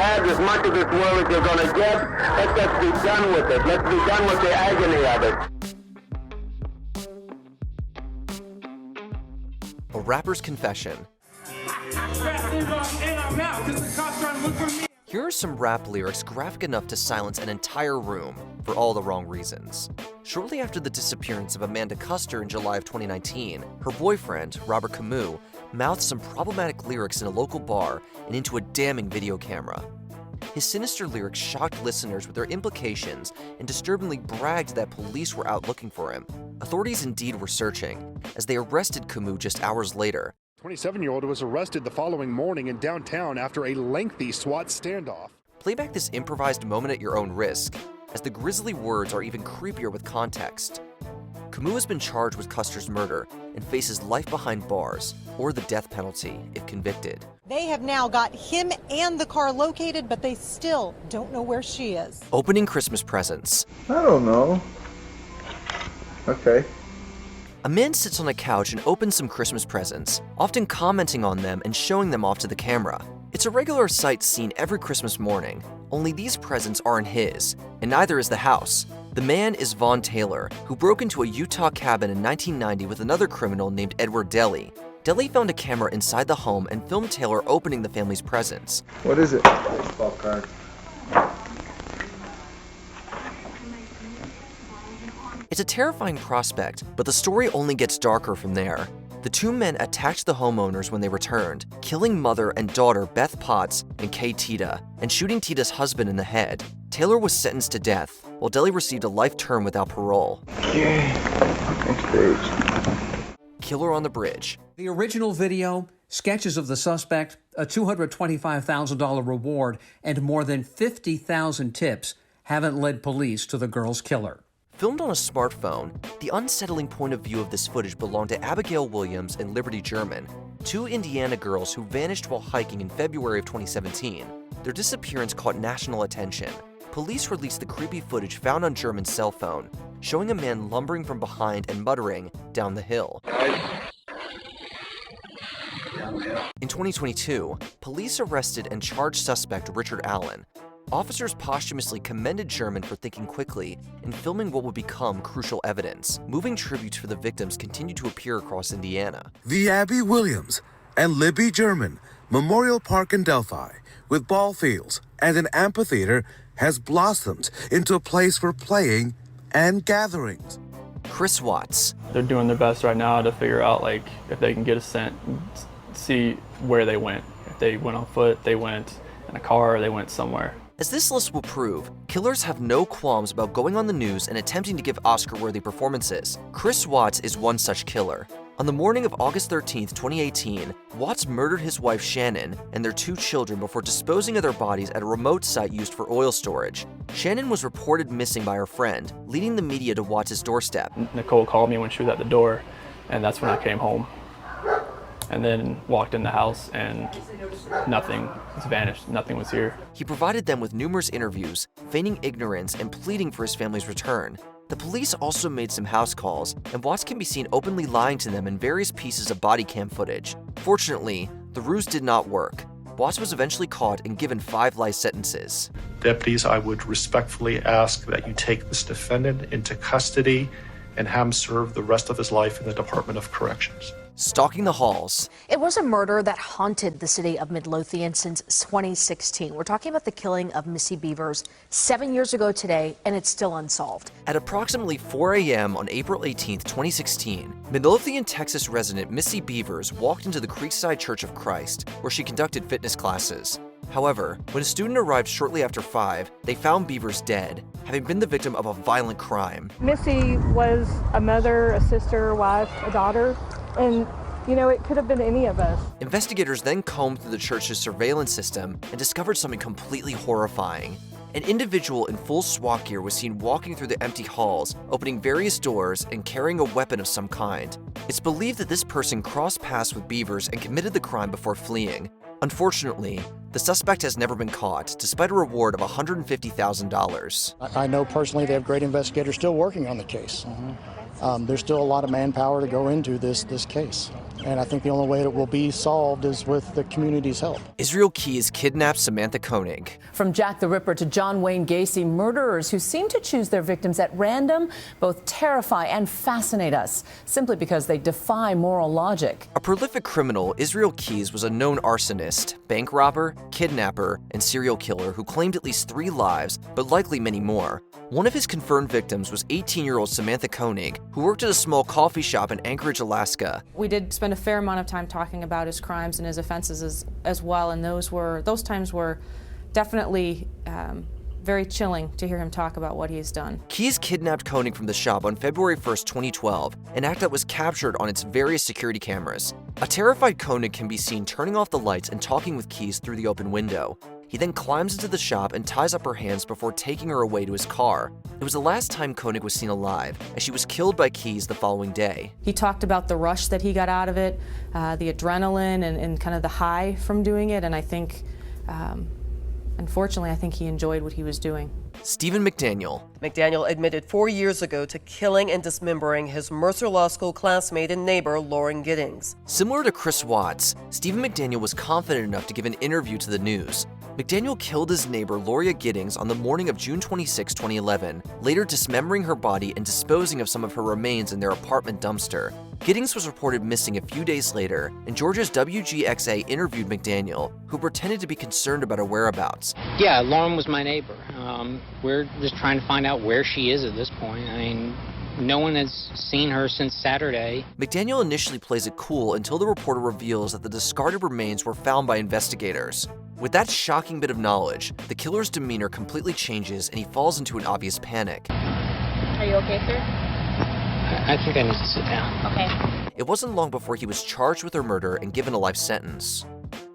have as much of this world as you're going to get. Let's just be done with it. Let's be done with the agony of it. A rapper's confession. Here are some rap lyrics graphic enough to silence an entire room for all the wrong reasons. Shortly after the disappearance of Amanda Custer in July of 2019, her boyfriend, Robert Camus, mouthed some problematic lyrics in a local bar and into a damning video camera. His sinister lyrics shocked listeners with their implications and disturbingly bragged that police were out looking for him. Authorities indeed were searching, as they arrested Camus just hours later. 27-year-old was arrested the following morning in downtown after a lengthy SWAT standoff. Play back this improvised moment at your own risk, as the grisly words are even creepier with context. Camus has been charged with Custer's murder and faces life behind bars or the death penalty if convicted. They have now got him and the car located, but they still don't know where she is. Opening Christmas presents. I don't know. Okay. A man sits on a couch and opens some Christmas presents, often commenting on them and showing them off to the camera. It's a regular sight seen every Christmas morning, only these presents aren't his, and neither is the house. The man is Vaughn Taylor, who broke into a Utah cabin in 1990 with another criminal named Edward Deli. Deli found a camera inside the home and filmed Taylor opening the family's presents. What is it? Baseball card. It's a terrifying prospect, but the story only gets darker from there. The two men attacked the homeowners when they returned, killing mother and daughter Beth Potts and Kay Tita, and shooting Tita's husband in the head. Taylor was sentenced to death, while Deli received a life term without parole. Okay. Next page. Killer on the Bridge. The original video, sketches of the suspect, a $225,000 reward, and more than 50,000 tips haven't led police to the girl's killer. Filmed on a smartphone, the unsettling point of view of this footage belonged to Abigail Williams and Liberty German, two Indiana girls who vanished while hiking in February of 2017. Their disappearance caught national attention. Police released the creepy footage found on German's cell phone, showing a man lumbering from behind and muttering, "Down the hill." In 2022, police arrested and charged suspect Richard Allen. Officers posthumously commended German for thinking quickly and filming what would become crucial evidence. Moving tributes for the victims continued to appear across Indiana. The Abby Williams and Libby German Memorial Park in Delphi, with ball fields and an amphitheater, has blossomed into a place for playing and gatherings. Chris Watts. They're doing their best right now to figure out if they can get a scent, see where they went. If they went on foot, they went in a car, they went somewhere. As this list will prove, killers have no qualms about going on the news and attempting to give Oscar-worthy performances. Chris Watts is one such killer. On the morning of August 13, 2018, Watts murdered his wife Shannon and their two children before disposing of their bodies at a remote site used for oil storage. Shannon was reported missing by her friend, leading the media to Watts' doorstep. Nicole called me when she was at the door, and that's when I came home. And then walked in the house and nothing has vanished. Nothing was here. He provided them with numerous interviews, feigning ignorance and pleading for his family's return. The police also made some house calls, and Watts can be seen openly lying to them in various pieces of body cam footage. Fortunately, the ruse did not work. Watts was eventually caught and given 5 life sentences. Deputies, I would respectfully ask that you take this defendant into custody and have him serve the rest of his life in the Department of Corrections. Stalking the halls. It was a murder that haunted the city of Midlothian since 2016. We're talking about the killing of Missy Beavers 7 years ago today, and it's still unsolved. At approximately 4 a.m. on April 18, 2016, Midlothian, Texas resident Missy Beavers walked into the Creekside Church of Christ, where she conducted fitness classes. However, when a student arrived shortly after 5, they found Beavers dead, having been the victim of a violent crime. Missy was a mother, a sister, a wife, a daughter, and it could have been any of us. Investigators then combed through the church's surveillance system and discovered something completely horrifying. An individual in full SWAT gear was seen walking through the empty halls, opening various doors and carrying a weapon of some kind. It's believed that this person crossed paths with Beavers and committed the crime before fleeing. Unfortunately, The suspect has never been caught, despite a reward of $150,000. I know personally they have great investigators still working on the case. There's still a lot of manpower to go into this case. And I think the only way it will be solved is with the community's help. Israel Keyes kidnaps Samantha Koenig. From Jack the Ripper to John Wayne Gacy, murderers who seem to choose their victims at random both terrify and fascinate us, simply because they defy moral logic. A prolific criminal, Israel Keyes was a known arsonist, bank robber, kidnapper, and serial killer who claimed at least 3 lives, but likely many more. One of his confirmed victims was 18-year-old Samantha Koenig, who worked at a small coffee shop in Anchorage, Alaska. We did spend a fair amount of time talking about his crimes and his offenses as well, and those times were definitely very chilling to hear him talk about what he's done. Keyes kidnapped Koenig from the shop on February 1st, 2012, an act that was captured on its various security cameras. A terrified Koenig can be seen turning off the lights and talking with Keyes through the open window. He then climbs into the shop and ties up her hands before taking her away to his car. It was the last time Koenig was seen alive, as she was killed by Keyes the following day. He talked about the rush that he got out of it, the adrenaline and kind of the high from doing it, and I think, unfortunately, I think he enjoyed what he was doing. Stephen McDaniel. McDaniel admitted 4 years ago to killing and dismembering his Mercer Law School classmate and neighbor, Lauren Giddings. Similar to Chris Watts, Stephen McDaniel was confident enough to give an interview to the news. McDaniel killed his neighbor, Loria Giddings, on the morning of June 26, 2011, later dismembering her body and disposing of some of her remains in their apartment dumpster. Giddings was reported missing a few days later, and Georgia's WGXA interviewed McDaniel, who pretended to be concerned about her whereabouts. Yeah, Lauren was my neighbor. We're just trying to find out where she is at this point. I mean, no one has seen her since Saturday. McDaniel initially plays it cool until the reporter reveals that the discarded remains were found by investigators. With that shocking bit of knowledge, the killer's demeanor completely changes and he falls into an obvious panic. Are you okay, sir? I think I need to sit down. Okay. It wasn't long before he was charged with her murder and given a life sentence.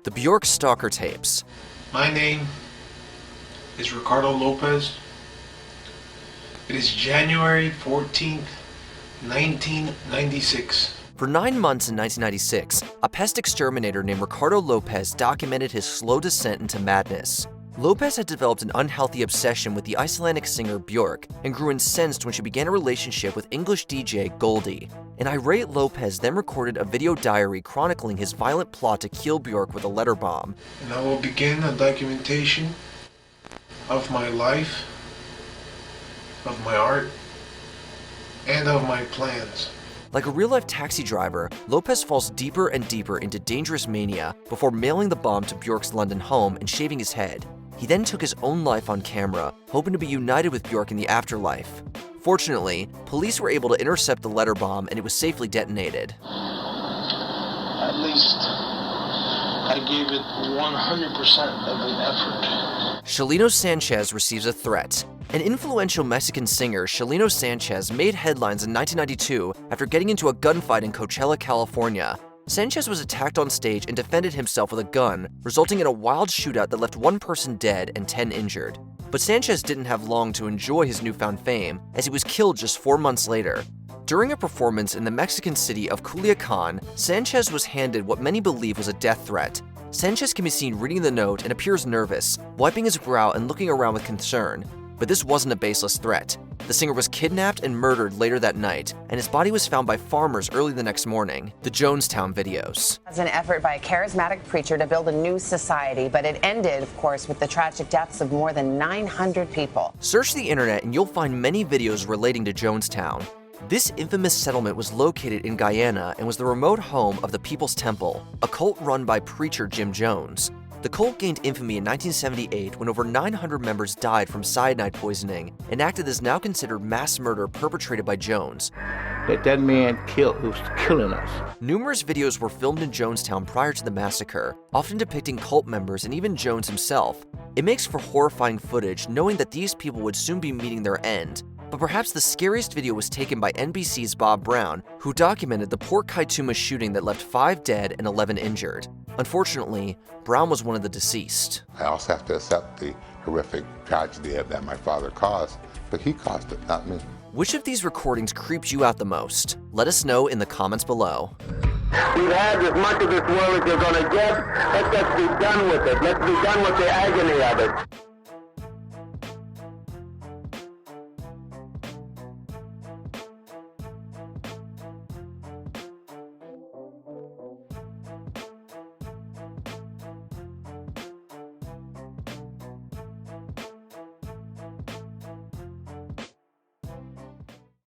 The Bjork Stalker tapes. My name is Ricardo Lopez. It is January 14th, 1996. For 9 months in 1996, a pest exterminator named Ricardo Lopez documented his slow descent into madness. Lopez had developed an unhealthy obsession with the Icelandic singer Bjork and grew incensed when she began a relationship with English DJ Goldie. An irate Lopez then recorded a video diary chronicling his violent plot to kill Bjork with a letter bomb. And I will begin a documentation of my life, of my art, and of my plans. Like a real-life taxi driver, Lopez falls deeper and deeper into dangerous mania before mailing the bomb to Bjork's London home and shaving his head. He then took his own life on camera, hoping to be united with Bjork in the afterlife. Fortunately, police were able to intercept the letter bomb and it was safely detonated. At least I gave it 100% of an effort. Shalino Sanchez receives a threat. An influential Mexican singer, Shalino Sanchez, made headlines in 1992 after getting into a gunfight in Coachella, California. Sanchez was attacked on stage and defended himself with a gun, resulting in a wild shootout that left 1 person dead and 10 injured. But Sanchez didn't have long to enjoy his newfound fame, as he was killed just 4 months later. During a performance in the Mexican city of Culiacan, Sanchez was handed what many believe was a death threat. Sanchez can be seen reading the note and appears nervous, wiping his brow and looking around with concern. But this wasn't a baseless threat. The singer was kidnapped and murdered later that night, and his body was found by farmers early the next morning. The Jonestown videos. As an effort by a charismatic preacher to build a new society, but it ended, of course, with the tragic deaths of more than 900 people. Search the internet and you'll find many videos relating to Jonestown. This infamous settlement was located in Guyana and was the remote home of the People's Temple, a cult run by preacher Jim Jones. The cult gained infamy in 1978 when over 900 members died from cyanide poisoning, an act that is now considered mass murder perpetrated by Jones. That man killed, who was killing us. Numerous videos were filmed in Jonestown prior to the massacre, often depicting cult members and even Jones himself. It makes for horrifying footage knowing that these people would soon be meeting their end. But perhaps the scariest video was taken by NBC's Bob Brown, who documented the Port Kaituma shooting that left 5 dead and 11 injured. Unfortunately, Brown was one of the deceased. I also have to accept the horrific tragedy that my father caused, but he caused it, not me. Which of these recordings creeped you out the most? Let us know in the comments below. We've had as much of this world as you're going to get. Let's just be done with it. Let's be done with the agony of it.